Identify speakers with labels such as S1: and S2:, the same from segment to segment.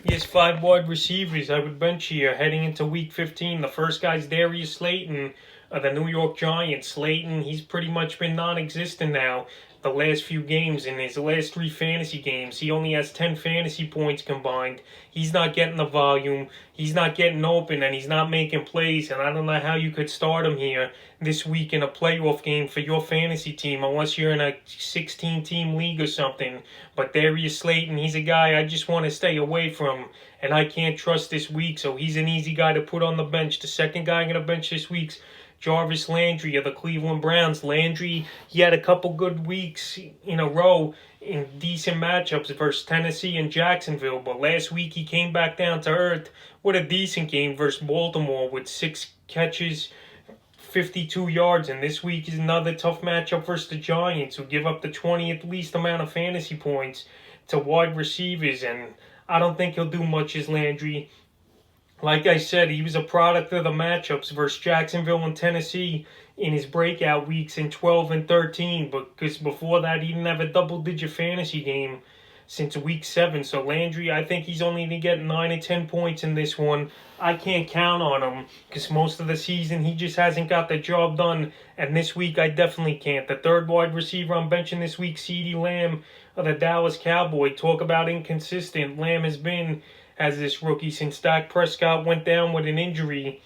S1: He has 5 wide receivers I would bench here heading into week 15. The first guy's Slayton of the New York Giants. Slayton, he's pretty much been non-existent now the last few games. In his last 3 fantasy games, he only has 10 fantasy points combined. He's not getting the volume, he's not getting open, and he's not making plays. And I don't know how you could start him here this week in a playoff game for your fantasy team unless you're in a 16-team league or something. But Slayton, he's a guy I just want to stay away from, and I can't trust this week, so he's an easy guy to put on the bench. The second guy I'm going to bench this week's Landry of the Cleveland Browns. Landry, he had a couple good weeks in a row in decent matchups versus Tennessee and Jacksonville, but last week he came back down to earth with a decent game versus Baltimore with 6 catches, 52 yards, and this week is another tough matchup versus the Giants, who give up the 20th least amount of fantasy points to wide receivers, and I don't think he'll do much as Landry. Like I said, he was a product of the matchups versus Jacksonville and Tennessee in his breakout weeks in 12 and 13, because before that he didn't have a double-digit fantasy game since week 7. So Landry, I think he's only going to get 9 and 10 points in this one. I can't count on him because most of the season he just hasn't got the job done, and this week I definitely can't. The third wide receiver I'm benching this week, CeeDee Lamb of the Dallas Cowboys. Talk about inconsistent Lamb has been as this rookie since Dak Prescott went down with an injury,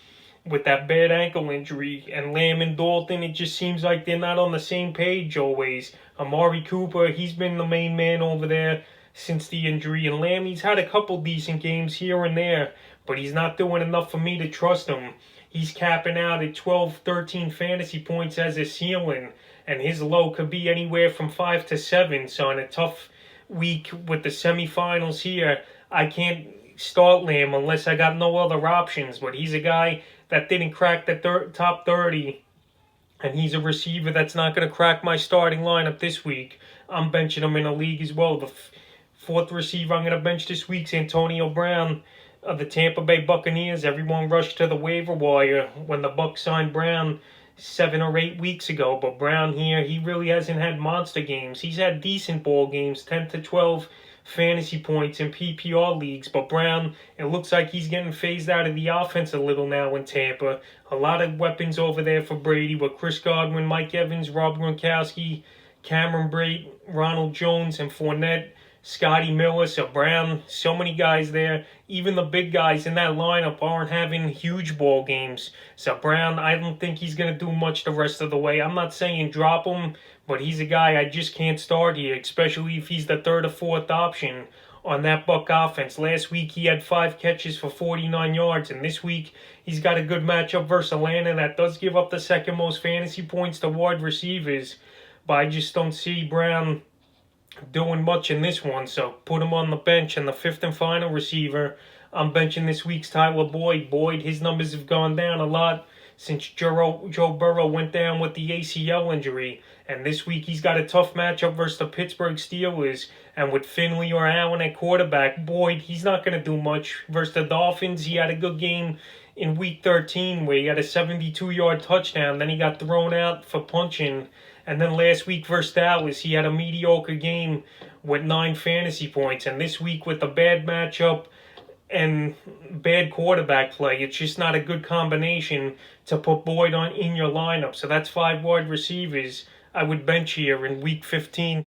S1: with that bad ankle injury. And Lamb and Dalton, it just seems like they're not on the same page always. Amari Cooper, he's been the main man over there since the injury. And Lamb, he's had a couple decent games here and there, but he's not doing enough for me to trust him. He's capping out at 12, 13 fantasy points as a ceiling, and his low could be anywhere from 5 to 7. So in a tough week with the semifinals here, I can't start Lamb unless I got no other options. But he's a guy that didn't crack the top 30, and he's a receiver that's not going to crack my starting lineup this week. I'm benching him in a league as well. The fourth receiver I'm going to bench this week's Antonio Brown of the Tampa Bay Buccaneers. Everyone rushed to the waiver wire when the Bucs signed Brown 7 or 8 weeks ago, but Brown here, he really hasn't had monster games. He's had decent ball games, 10 to 12 fantasy points in PPR leagues, but Brown, it looks like he's getting phased out of the offense a little now in Tampa. A lot of weapons over there for Brady with Chris Godwin, Mike Evans, Rob Gronkowski, Cameron Brate, Ronald Jones, and Fournette, Scotty Miller. So Brown, so many guys there. Even the big guys in that lineup aren't having huge ball games. So Brown, I don't think he's going to do much the rest of the way. I'm not saying drop him, but he's a guy I just can't start here, especially if he's the third or fourth option on that Buck offense. Last week he had 5 catches for 49 yards, and this week he's got a good matchup versus Atlanta that does give up the second most fantasy points to wide receivers, but I just don't see Brown doing much in this one, so put him on the bench. And the fifth and final receiver I'm benching this week's Tyler Boyd. Boyd, his numbers have gone down a lot since Joe Burrow went down with the ACL injury, and this week he's got a tough matchup versus the Pittsburgh Steelers, and with Finley or Allen at quarterback, Boyd, he's not going to do much. Versus the Dolphins, he had a good game in week 13 where he had a 72-yard touchdown, then he got thrown out for punching. And then last week versus Dallas, he had a mediocre game with 9 fantasy points. And this week with the bad matchup and bad quarterback play, it's just not a good combination to put Boyd in your lineup. So that's 5 wide receivers I would bench here in week 15.